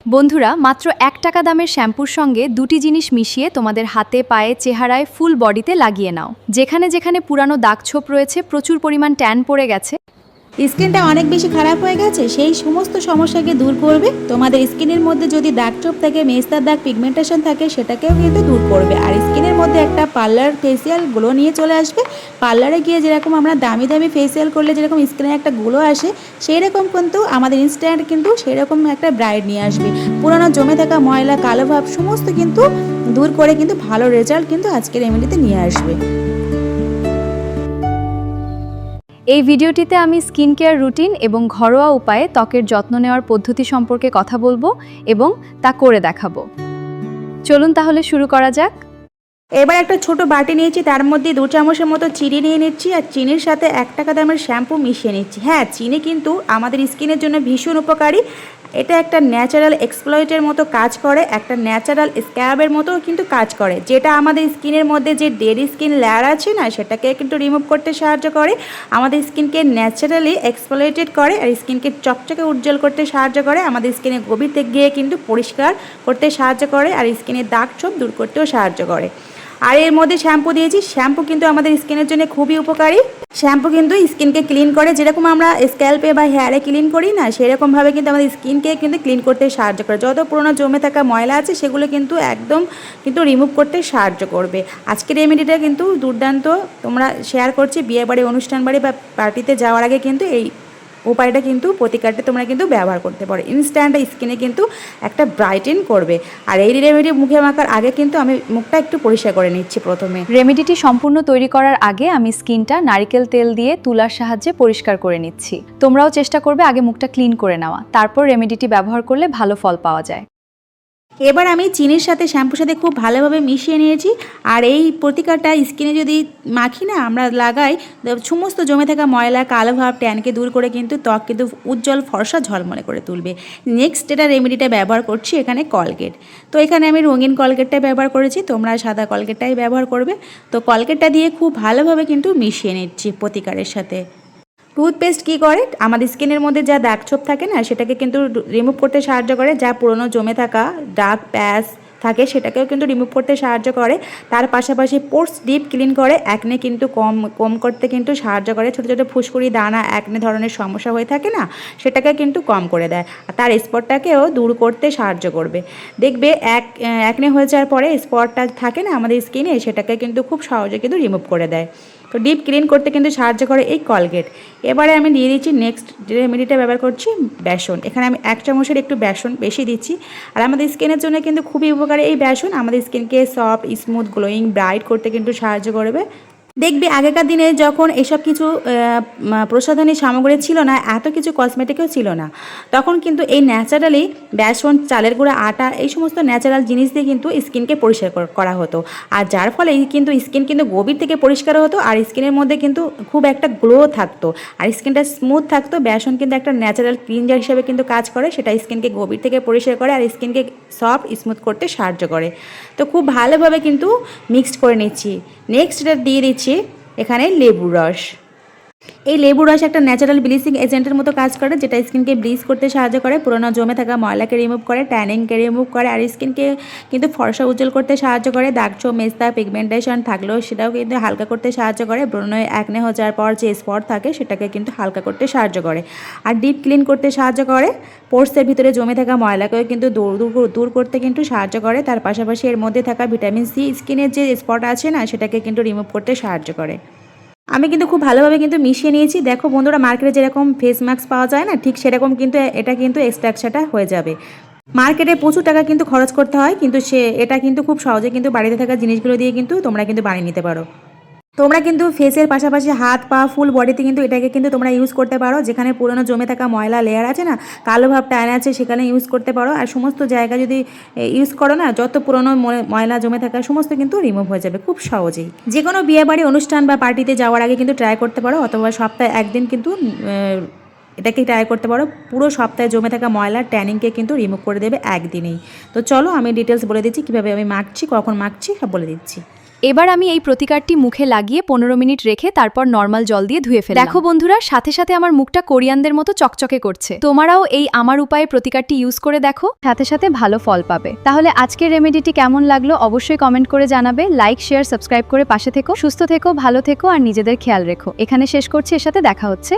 বন্ধুরা, মাত্র ১ টাকা দামের শ্যাম্পুর সঙ্গে দুটি জিনিস মিশিয়ে তোমাদের হাতে, পায়ে, চেহারায়, ফুল বডিতে লাগিয়ে নাও। যেখানে যেখানে পুরানো দাগছোপ রয়েছে, প্রচুর পরিমাণ ট্যান পড়ে গেছে, স্কিনটা অনেক বেশি খারাপ হয়ে গেছে, সেই সমস্ত সমস্যাকে দূর করবে। তোমাদের স্কিনের মধ্যে যদি দাগছোপ থাকে, মেস্তার দাগ, পিগমেন্টেশন থাকে, সেটাকেও কিন্তু দূর করবে। আর স্কিনের মধ্যে একটা পার্লার ফেসিয়াল গ্লো নিয়ে চলে আসবে। পার্লারে গিয়ে যেরকম আমরা দামি দামি ফেসিয়াল করলে যেরকম স্কিনে একটা গ্লো আসে, সেই রকম কিন্তু আমাদের ইনস্ট্যান্ট কিন্তু সেই রকম একটা ব্রাইট নিয়ে আসবে। পুরোনো জমে থাকা ময়লা, কালো ভাব সমস্ত কিন্তু দূর করে কিন্তু ভালো রেজাল্ট কিন্তু আজকের রেমেডিতে নিয়ে আসবে। এই ভিডিওটিতে আমি স্কিন কেয়ার রুটিন এবং ঘরোয়া উপায়ে ত্বকের যত্ন নেওয়ার পদ্ধতি সম্পর্কে কথা বলবো এবং তা করে দেখাবো। চলুন তাহলে শুরু করা যাক। এবার একটা ছোট বাটি নিয়েছি, তার মধ্যে 2 চামচের মতো চিনি নিয়ে নিচ্ছি আর চিনির সাথে 1 টাকা দামের শ্যাম্পু মিশিয়ে নিচ্ছি। হ্যাঁ, চিনি কিন্তু আমাদের স্কিনের জন্য ভীষণ উপকারী। এটা একটা ন্যাচারাল এক্সপ্লয়েটের মতো কাজ করে, একটা ন্যাচারাল স্ক্যাবের মতো কিন্তু কাজ করে, যেটা আমাদের স্কিনের মধ্যে যে ডেড স্কিন লেয়ার আছে না, সেটাকে কিন্তু রিমুভ করতে সাহায্য করে, আমাদের স্কিনকে ন্যাচারালি এক্সপ্লয়েটেড করে আর স্কিনকে চকচকে উজ্জ্বল করতে সাহায্য করে, আমাদের স্কিনে গভীরতে গিয়ে কিন্তু পরিষ্কার করতে সাহায্য করে আর স্কিনের দাগ ছোপ দূর করতেও সাহায্য করে। আর এর মধ্যে শ্যাম্পু দিয়েছি। শ্যাম্পু কিন্তু আমাদের স্কিনের জন্য খুবই উপকারী। শ্যাম্পু কিন্তু স্কিনকে ক্লিন করে, যেরকম আমরা স্ক্যাল্পে বা হেয়ারে ক্লিন করি না, সেরকমভাবে কিন্তু আমাদের স্কিনকে কিন্তু ক্লিন করতে সাহায্য করে। যত পুরোনো জমে থাকা ময়লা আছে সেগুলো কিন্তু একদম কিন্তু রিমুভ করতে সাহায্য করবে। আজকের রেমেডিটা কিন্তু দুর্দান্ত, তোমরা শেয়ার করছি বিয়ে বাড়ি, অনুষ্ঠান বাড়ি বা পার্টিতে যাওয়ার আগে কিন্তু এই উপায়টা কিন্তু প্রতিকারটা তোমরা কিন্তু ব্যবহার করতে পারো। ইনস্ট্যান্ট স্কিনে কিন্তু একটা ব্রাইটেন করবে। আর এই রেমেডি মুখে মাখার আগে কিন্তু আমি মুখটা একটু পরিষ্কার করে নিচ্ছি প্রথমে। রেমেডিটি সম্পূর্ণ তৈরি করার আগে আমি স্কিনটা নারকেল তেল দিয়ে তুলার সাহায্যে পরিষ্কার করে নিচ্ছি। তোমরাও চেষ্টা করবে আগে মুখটা ক্লিন করে নেওয়া, তারপর রেমেডিটি ব্যবহার করলে ভালো ফল পাওয়া যায়। এবার আমি চিনির সাথে শ্যাম্পুর সাথে খুব ভালোভাবে মিশিয়ে নিয়েছি। আর এই প্রতিকারটা স্কিনে যদি মাখি না, আমরা লাগাই, সমস্ত জমে থাকা ময়লা, কালো ভাব, ট্যানকে দূর করে কিন্তু ত্বক কিন্তু উজ্জ্বল ফর্সা ঝলমলে করে তুলবে। নেক্সট এটা রেমেডিটা ব্যবহার করছি এখানে কলগেট। তো এখানে আমি রঙিন কলগেটটা ব্যবহার করেছি, তোমরা সাদা কলগেটটাই ব্যবহার করবে। তো কলগেটটা দিয়ে খুব ভালোভাবে কিন্তু মিশিয়ে নিচ্ছি প্রতিকারের সাথে। টুথপেস্ট কী করে, আমাদের স্কিনের মধ্যে যা দাগছোপ থাকে না, সেটাকে কিন্তু রিমুভ করতে সাহায্য করে। যা পুরনো জমে থাকা দাগ, প্যাচ থাকে, সেটাকেও কিন্তু রিমুভ করতে সাহায্য করে। তার পাশাপাশি পোর্স ডিপ ক্লিন করে, অ্যাকনে কিন্তু কম করতে কিন্তু সাহায্য করে। ছোটো ছোটো ফুসকুড়ি, দানা, অ্যাকনে ধরনের সমস্যা হয়ে থাকে না, সেটাকে কিন্তু কম করে দেয়। আর তার স্পটটাকেও দূর করতে সাহায্য করবে। দেখবে অ্যাকনে হয়ে যাওয়ার পরে স্পটটা থাকে না আমাদের স্কিনে, সেটাকে কিন্তু খুব সহজে কিন্তু রিমুভ করে দেয়। তো ডিপ ক্লিন করতে কিন্তু সাহায্য করে এই কলগেট। এবারে আমি দিয়ে দিচ্ছি নেক্সট রেমেডিটা ব্যবহার করছি বেসন। এখানে আমি 1 চামচের একটু বেসন বেশি দিচ্ছি। আর আমাদের স্কিনের জন্য কিন্তু খুবই উপকারী এই বেসন, আমাদের স্কিনকে সফট, স্মুথ, গ্লোয়িং, ব্রাইট করতে কিন্তু সাহায্য করবে। দেখবি আগেকার দিনে যখন এসব কিছু প্রসাধনী সামগ্রী ছিল না, এত কিছু কসমেটিকও ছিল না, তখন কিন্তু এই ন্যাচারালি বেসন, চালের গুঁড়া, আটা, এই সমস্ত ন্যাচারাল জিনিস দিয়ে কিন্তু স্কিনকে পরিষ্কার করা হতো। আর যার ফলে কিন্তু স্কিন কিন্তু গভীর থেকে পরিষ্কার হতো আর স্কিনের মধ্যে কিন্তু খুব একটা গ্লো থাকতো আর স্কিনটা স্মুথ থাকতো। বেসন কিন্তু একটা ন্যাচারাল ক্লিনজার হিসেবে কিন্তু কাজ করে, সেটা স্কিনকে গভীর থেকে পরিষ্কার করে আর স্কিনকে সফট, স্মুথ করতে সাহায্য করে। তো খুব ভালোভাবে কিন্তু মিক্সড করে নিচ্ছি। নেক্সট এটা দিয়ে দিচ্ছি এখানে লেবুর রস। এই লেবুর রস একটা ন্যাচারাল ব্লিচিং এজেন্টের মতো কাজ করে, যেটা স্কিনকে ব্লিচ করতে সাহায্য করে, পুরোনো জমে থাকা ময়লাকে রিমুভ করে, ট্যানিংকে রিমুভ করে আর স্কিনকে কিন্তু ফর্সা উজ্জ্বল করতে সাহায্য করে। দাগছোপ, মেস্তা, পিগমেন্টেশন থাকলেও সেটাও কিন্তু হালকা করতে সাহায্য করে। ব্রণে অ্যাকনে হয়ে যাওয়ার পর যে স্পট থাকে, সেটাকে কিন্তু হালকা করতে সাহায্য করে। আর ডিপ ক্লিন করতে সাহায্য করে। পোর্সের ভিতরে জমে থাকা ময়লাকেও কিন্তু দূর করতে কিন্তু সাহায্য করে। তার পাশাপাশি এর মধ্যে থাকা ভিটামিন সি স্কিনের যে স্পট আছে না, সেটাকে কিন্তু রিমুভ করতে সাহায্য করে। আমি কিন্তু খুব ভালোভাবে কিন্তু মিশিয়ে নিয়েছি। দেখো বন্ধুরা, মার্কেটে যেরকম ফেস মাস্ক পাওয়া যায় না, ঠিক সেরকম কিন্তু এটা কিন্তু এক্সট্রাকশনটা হয়ে যাবে। মার্কেটে প্রচুর টাকা কিন্তু খরচ করতে হয়, কিন্তু এটা কিন্তু খুব সহজে কিন্তু বাড়িতে থাকা জিনিসগুলো দিয়ে কিন্তু তোমরা কিন্তু বানিয়ে নিতে পারো। তোমরা কিন্তু ফেসের পাশাপাশি হাত, পা, ফুল বডিতে কিন্তু এটাকে কিন্তু তোমরা ইউজ করতে পারো। যেখানে পুরনো জমে থাকা ময়লা লেয়ার আছে না, কালো ভাব, ট্যান আছে, সেখানে ইউজ করতে পারো। আর সমস্ত জায়গা যদি ইউজ করো না, যত পুরনো ময়লা জমে থাকা সমস্ত কিন্তু রিমুভ হয়ে যাবে খুব সহজেই। যে কোনো বিয়েবাড়ি, অনুষ্ঠান বা পার্টিতে যাওয়ার আগে কিন্তু ট্রাই করতে পারো, অথবা সপ্তাহে একদিন কিন্তু এটাকে ট্রাই করতে পারো। পুরো সপ্তাহে জমে থাকা ময়লা, ট্যানিংকে কিন্তু রিমুভ করে দেবে একদিনেই। তো চলো আমি ডিটেলস বলে দিচ্ছি কীভাবে আমি মাখছি, কখন মাখছি সব বলে দিচ্ছি। এবার আমি এই প্রতিকারটি মুখে লাগিয়ে 15 মিনিট রেখে তারপর নর্মাল জল দিয়ে ধুয়ে ফেললাম। দেখো বন্ধুরা, সাথে সাথে আমার মুখটা কোরিয়ানদের মতো চকচকে করছে। তোমরাও এই আমার উপায়ে প্রতিকারটি ইউজ করে দেখো, সাথে সাথে ভালো ফল পাবে। তাহলে আজকের রেমেডিটি কেমন লাগলো অবশ্যই কমেন্ট করে জানাবে। লাইক, শেয়ার, সাবস্ক্রাইব করে পাশে থেকো। সুস্থ থেকো, ভালো থেকো আর নিজেদের খেয়াল রেখো। এখানে শেষ করছি, এর সাথে দেখা হচ্ছে